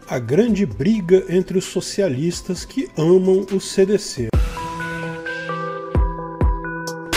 A grande briga entre os socialistas que amam o CDC.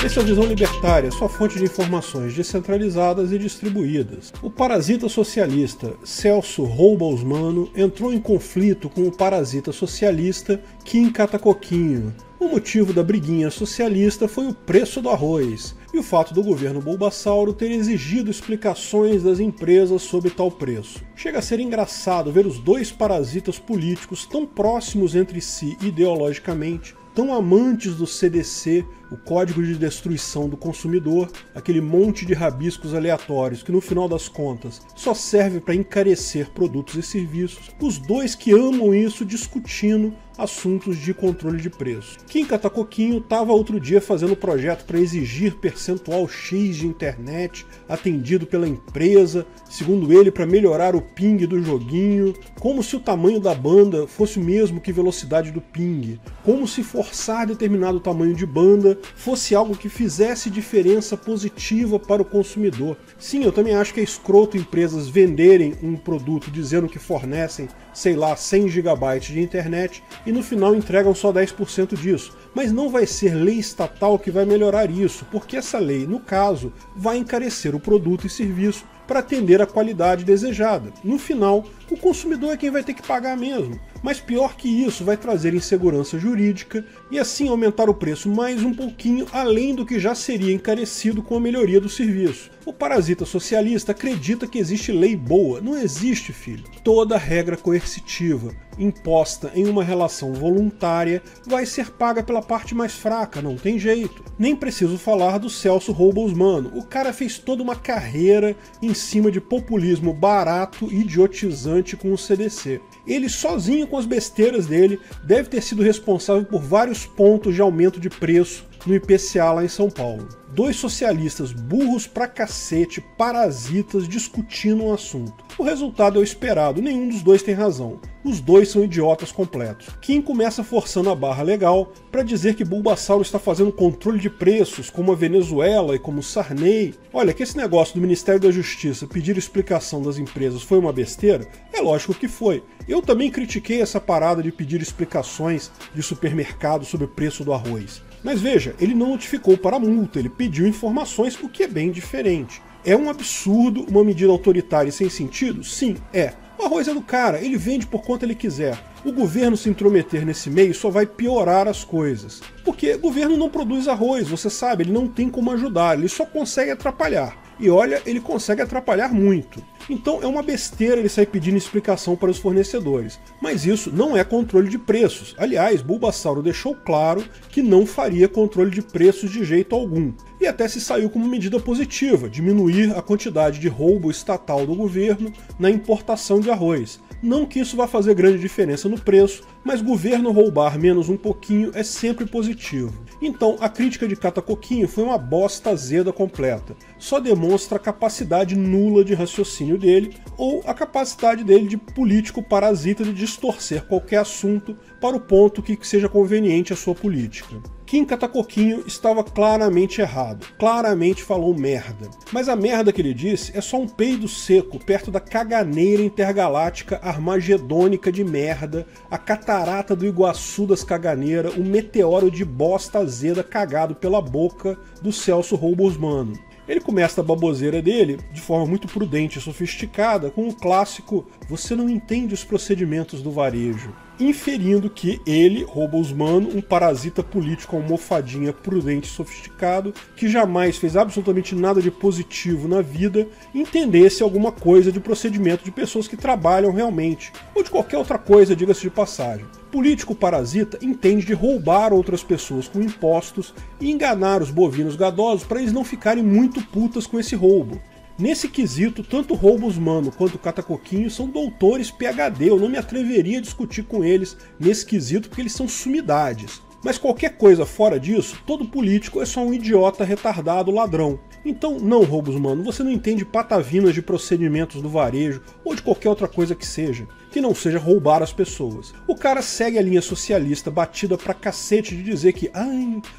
Esse é o Visão Libertária, sua fonte de informações descentralizadas e distribuídas. O parasita socialista Celso Roubalsmano entrou em conflito com o parasita socialista Kim Catacoquinho. O motivo da briguinha socialista foi o preço do arroz e o fato do governo Bulbasauro ter exigido explicações das empresas sobre tal preço. Chega a ser engraçado ver os dois parasitas políticos tão próximos entre si ideologicamente, tão amantes do CDC, o Código de Destruição do Consumidor, aquele monte de rabiscos aleatórios que no final das contas só serve para encarecer produtos e serviços, os dois que amam isso discutindo assuntos de controle de preço. Kim Catacoquinho estava outro dia fazendo projeto para exigir percentual X de internet atendido pela empresa, segundo ele para melhorar o ping do joguinho, como se o tamanho da banda fosse o mesmo que velocidade do ping, como se forçar determinado tamanho de banda fosse algo que fizesse diferença positiva para o consumidor. Sim, eu também acho que é escroto empresas venderem um produto dizendo que fornecem, sei lá, 100 GB de internet e no final entregam só 10% disso. Mas não vai ser lei estatal que vai melhorar isso, porque essa lei, no caso, vai encarecer o produto e serviço para atender a qualidade desejada. No final, o consumidor é quem vai ter que pagar mesmo. Mas pior que isso, vai trazer insegurança jurídica e assim aumentar o preço mais um pouquinho além do que já seria encarecido com a melhoria do serviço. O parasita socialista acredita que existe lei boa. Não existe, filho. Toda regra coercitiva imposta em uma relação voluntária vai ser paga pela parte mais fraca, não tem jeito. Nem preciso falar do Celso Roubalsmano. O cara fez toda uma carreira em cima de populismo barato e idiotizante com o CDC. Ele sozinho com as besteiras dele deve ter sido responsável por vários pontos de aumento de preço no IPCA lá em São Paulo. Dois socialistas burros pra cacete, parasitas, discutindo um assunto. O resultado é o esperado, nenhum dos dois tem razão. Os dois são idiotas completos. Kim começa forçando a barra legal para dizer que Bulbasauro está fazendo controle de preços, como a Venezuela e como Sarney. Olha, que esse negócio do Ministério da Justiça pedir explicação das empresas foi uma besteira? É lógico que foi. Eu também critiquei essa parada de pedir explicações de supermercado sobre o preço do arroz. Mas veja, ele não notificou para a multa, ele pediu informações, o que é bem diferente. É um absurdo, uma medida autoritária e sem sentido? Sim, é. O arroz é do cara, ele vende por quanto ele quiser. O governo se intrometer nesse meio só vai piorar as coisas. Porque o governo não produz arroz, você sabe, ele não tem como ajudar, ele só consegue atrapalhar. E olha, ele consegue atrapalhar muito. Então é uma besteira ele sair pedindo explicação para os fornecedores. Mas isso não é controle de preços. Aliás, Bulbasauro deixou claro que não faria controle de preços de jeito algum. E até se saiu como medida positiva, diminuir a quantidade de roubo estatal do governo na importação de arroz. Não que isso vá fazer grande diferença no preço, mas governo roubar menos um pouquinho é sempre positivo. Então a crítica de Catacoquinho foi uma bosta azeda completa. Só demonstra a capacidade nula de raciocínio dele, ou a capacidade dele de político parasita de distorcer qualquer assunto para o ponto que seja conveniente à sua política. Kim Catacoquinho estava claramente errado, claramente falou merda. Mas a merda que ele disse é só um peido seco perto da caganeira intergaláctica armagedônica de merda, a catarata do Iguaçu das caganeiras, o meteoro de bosta azeda cagado pela boca do Celso Roubalsmano. Ele começa a baboseira dele de forma muito prudente e sofisticada com o clássico "você não entende os procedimentos do varejo", inferindo que ele, Roubalsmano, um parasita político almofadinha prudente e sofisticado, que jamais fez absolutamente nada de positivo na vida, entendesse alguma coisa de procedimento de pessoas que trabalham realmente, ou de qualquer outra coisa, diga-se de passagem. Político parasita entende de roubar outras pessoas com impostos e enganar os bovinos gadosos para eles não ficarem muito putas com esse roubo. Nesse quesito, tanto Roubalsmano quanto Catacoquinho são doutores PhD, eu não me atreveria a discutir com eles nesse quesito porque eles são sumidades. Mas qualquer coisa fora disso, todo político é só um idiota retardado ladrão. Então não, Roubalsmano, você não entende patavinas de procedimentos do varejo ou de qualquer outra coisa que seja não seja roubar as pessoas. O cara segue a linha socialista batida pra cacete de dizer que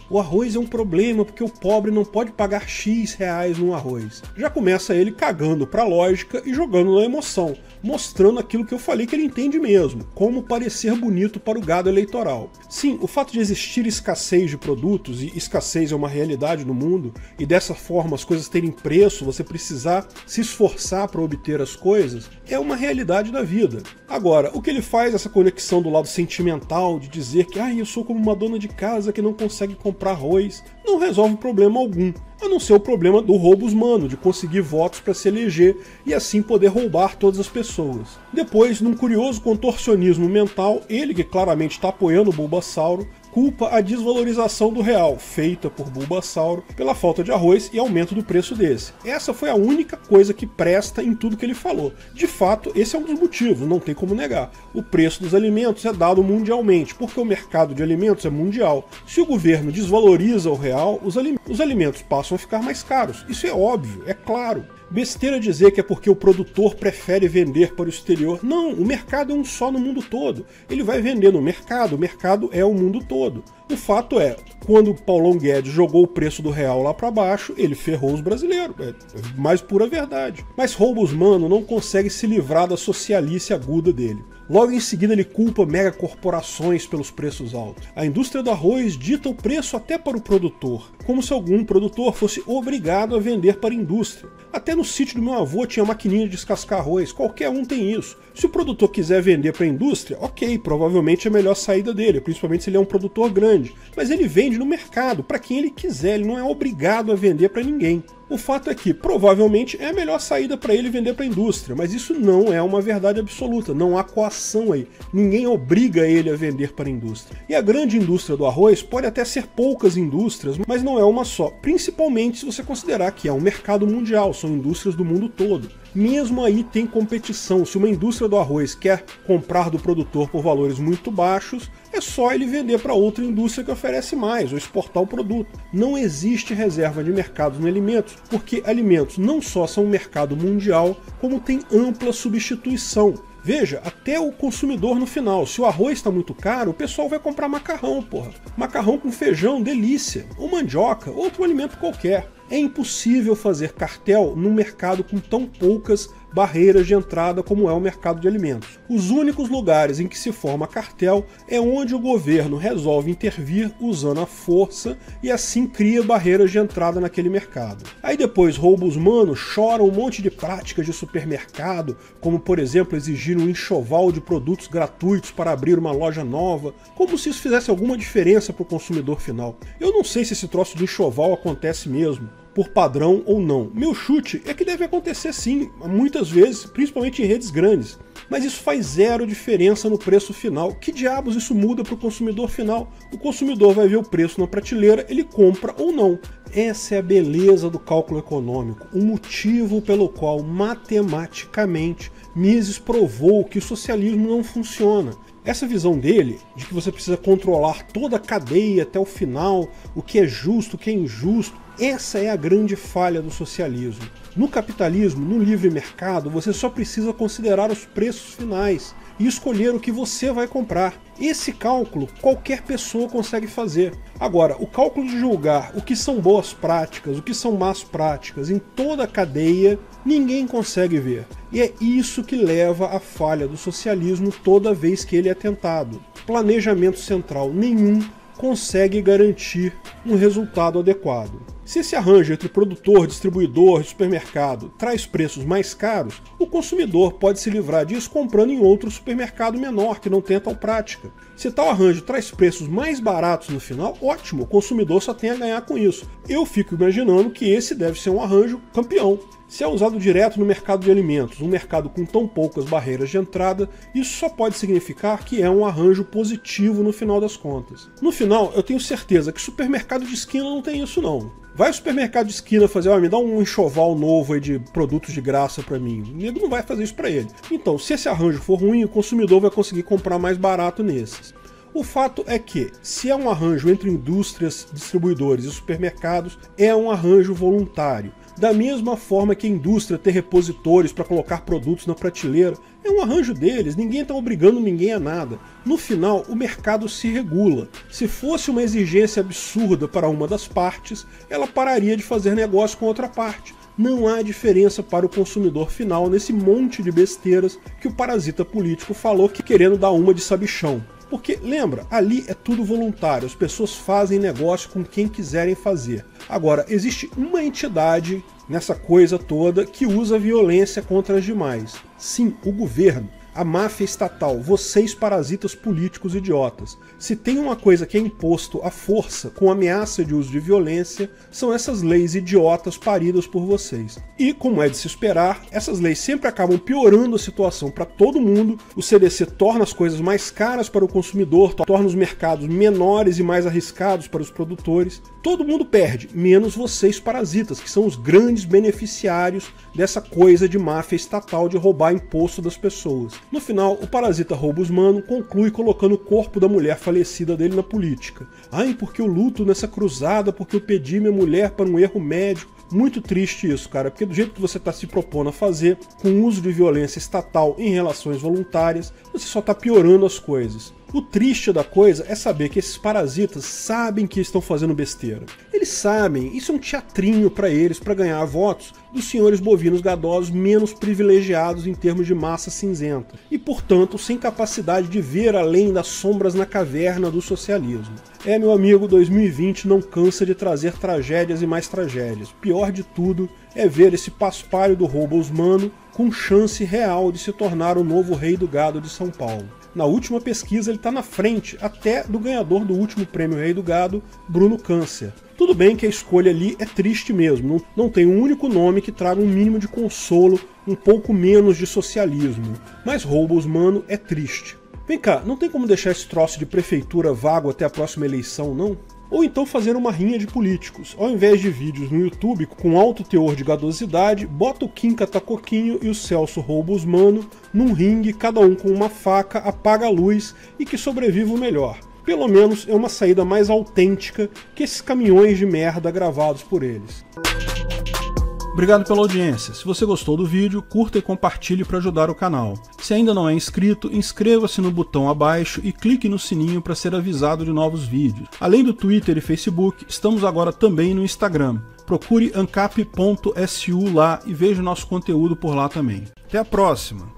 o arroz é um problema porque o pobre não pode pagar X reais no arroz. Já começa ele cagando pra lógica e jogando na emoção, mostrando aquilo que eu falei que ele entende mesmo, como parecer bonito para o gado eleitoral. Sim, o fato de existir escassez de produtos, e escassez é uma realidade no mundo, e dessa forma as coisas terem preço, você precisar se esforçar para obter as coisas, é uma realidade da vida. Agora, o que ele faz, essa conexão do lado sentimental, de dizer que eu sou como uma dona de casa que não consegue comprar arroz, não resolve problema algum, a não ser o problema do roubo humano, de conseguir votos para se eleger e assim poder roubar todas as pessoas. Depois, num curioso contorcionismo mental, ele, que claramente está apoiando o Bulbasauro, culpa a desvalorização do real, feita por Bulbasauro, pela falta de arroz e aumento do preço desse. Essa foi a única coisa que presta em tudo que ele falou. De fato, esse é um dos motivos, não tem como negar. O preço dos alimentos é dado mundialmente, porque o mercado de alimentos é mundial. Se o governo desvaloriza o real, os alimentos passam a ficar mais caros. Isso é óbvio, é claro. Besteira dizer que é porque o produtor prefere vender para o exterior. Não, o mercado é um só no mundo todo. Ele vai vender no mercado, o mercado é o mundo todo. O fato é, quando o Paulão Guedes jogou o preço do real lá para baixo, ele ferrou os brasileiros. É mais pura verdade. Mas Roubos Mano não consegue se livrar da socialice aguda dele. Logo em seguida ele culpa megacorporações pelos preços altos. A indústria do arroz dita o preço até para o produtor, como se algum produtor fosse obrigado a vender para a indústria. Até no sítio do meu avô tinha maquininha de descascar arroz, qualquer um tem isso. Se o produtor quiser vender para a indústria, ok, provavelmente é a melhor saída dele, principalmente se ele é um produtor grande. Mas ele vende no mercado, para quem ele quiser, ele não é obrigado a vender para ninguém. O fato é que, provavelmente, é a melhor saída para ele vender para a indústria, mas isso não é uma verdade absoluta, não há coação aí. Ninguém obriga ele a vender para a indústria. E a grande indústria do arroz pode até ser poucas indústrias, mas não é uma só, principalmente se você considerar que é um mercado mundial, são indústrias do mundo todo. Mesmo aí tem competição, se uma indústria do arroz quer comprar do produtor por valores muito baixos, é só ele vender para outra indústria que oferece mais, ou exportar o produto. Não existe reserva de mercados em alimentos, porque alimentos não só são um mercado mundial, como tem ampla substituição. Veja, até o consumidor no final, se o arroz está muito caro, o pessoal vai comprar macarrão, porra. Macarrão com feijão, delícia. Ou mandioca, outro alimento qualquer. É impossível fazer cartel num mercado com tão poucas barreiras de entrada como é o mercado de alimentos. Os únicos lugares em que se forma cartel é onde o governo resolve intervir usando a força e assim cria barreiras de entrada naquele mercado. Aí depois Roubos Mano choram um monte de práticas de supermercado, como por exemplo exigir um enxoval de produtos gratuitos para abrir uma loja nova, como se isso fizesse alguma diferença para o consumidor final. Eu não sei se esse troço de enxoval acontece mesmo, por padrão ou não. Meu chute é que deve acontecer sim, muitas vezes, principalmente em redes grandes. Mas isso faz zero diferença no preço final. Que diabos isso muda para o consumidor final? O consumidor vai ver o preço na prateleira, ele compra ou não. Essa é a beleza do cálculo econômico, o motivo pelo qual, matematicamente, Mises provou que o socialismo não funciona. Essa visão dele, de que você precisa controlar toda a cadeia até o final, o que é justo, o que é injusto, essa é a grande falha do socialismo. No capitalismo, no livre mercado, você só precisa considerar os preços finais e escolher o que você vai comprar. Esse cálculo qualquer pessoa consegue fazer. Agora, o cálculo de julgar o que são boas práticas, o que são más práticas em toda a cadeia, ninguém consegue ver. E é isso que leva à falha do socialismo toda vez que ele é tentado. Planejamento central nenhum consegue garantir um resultado adequado. Se esse arranjo entre produtor, distribuidor e supermercado traz preços mais caros, o consumidor pode se livrar disso comprando em outro supermercado menor que não tem a tal prática. Se tal arranjo traz preços mais baratos no final, ótimo, o consumidor só tem a ganhar com isso. Eu fico imaginando que esse deve ser um arranjo campeão. Se é usado direto no mercado de alimentos, um mercado com tão poucas barreiras de entrada, isso só pode significar que é um arranjo positivo no final das contas. No final, eu tenho certeza que supermercado de esquina não tem isso não. Vai ao supermercado de esquina fazer, me dá um enxoval novo aí de produtos de graça pra mim. O nego não vai fazer isso pra ele. Então, se esse arranjo for ruim, o consumidor vai conseguir comprar mais barato nesses. O fato é que, se é um arranjo entre indústrias, distribuidores e supermercados, é um arranjo voluntário. Da mesma forma que a indústria ter repositórios para colocar produtos na prateleira, é um arranjo deles, ninguém está obrigando ninguém a nada. No final, o mercado se regula. Se fosse uma exigência absurda para uma das partes, ela pararia de fazer negócio com a outra parte. Não há diferença para o consumidor final nesse monte de besteiras que o parasita político falou que querendo dar uma de sabichão. Porque, lembra, ali é tudo voluntário, as pessoas fazem negócio com quem quiserem fazer. Agora, existe uma entidade nessa coisa toda que usa violência contra as demais. Sim, o governo. A máfia estatal, vocês parasitas políticos idiotas. Se tem uma coisa que é imposto à força, com ameaça de uso de violência, são essas leis idiotas paridas por vocês. E, como é de se esperar, essas leis sempre acabam piorando a situação para todo mundo, o CDC torna as coisas mais caras para o consumidor, torna os mercados menores e mais arriscados para os produtores. Todo mundo perde, menos vocês parasitas, que são os grandes beneficiários dessa coisa de máfia estatal de roubar imposto das pessoas. No final, o parasita Robo-Usmano conclui colocando o corpo da mulher falecida dele na política. Ai, porque eu luto nessa cruzada, porque eu pedi minha mulher para um erro médico. Muito triste isso, cara, porque do jeito que você está se propondo a fazer, com o uso de violência estatal em relações voluntárias, você só está piorando as coisas. O triste da coisa é saber que esses parasitas sabem que estão fazendo besteira. Eles sabem, isso é um teatrinho para eles, para ganhar votos dos senhores bovinos gadosos menos privilegiados em termos de massa cinzenta, e portanto sem capacidade de ver além das sombras na caverna do socialismo. Meu amigo, 2020 não cansa de trazer tragédias e mais tragédias. Pior de tudo é ver esse paspalho do Robo-Usmano com chance real de se tornar o novo rei do gado de São Paulo. Na última pesquisa ele está na frente até do ganhador do último prêmio Rei do Gado, Bruno Câncer. Tudo bem que a escolha ali é triste mesmo, não tem um único nome que traga um mínimo de consolo, um pouco menos de socialismo, mas Robo-Usmano é triste. Vem cá, não tem como deixar esse troço de prefeitura vago até a próxima eleição, não? Ou então fazer uma rinha de políticos. Ao invés de vídeos no YouTube com alto teor de gadosidade, bota o Kim Catacoquinho e o Celso Robo-Usmano num ringue, cada um com uma faca, apaga a luz e que sobreviva o melhor. Pelo menos é uma saída mais autêntica que esses caminhões de merda gravados por eles. Obrigado pela audiência. Se você gostou do vídeo, curta e compartilhe para ajudar o canal. Se ainda não é inscrito, inscreva-se no botão abaixo e clique no sininho para ser avisado de novos vídeos. Além do Twitter e Facebook, estamos agora também no Instagram. Procure ancap.su lá e veja o nosso conteúdo por lá também. Até a próxima!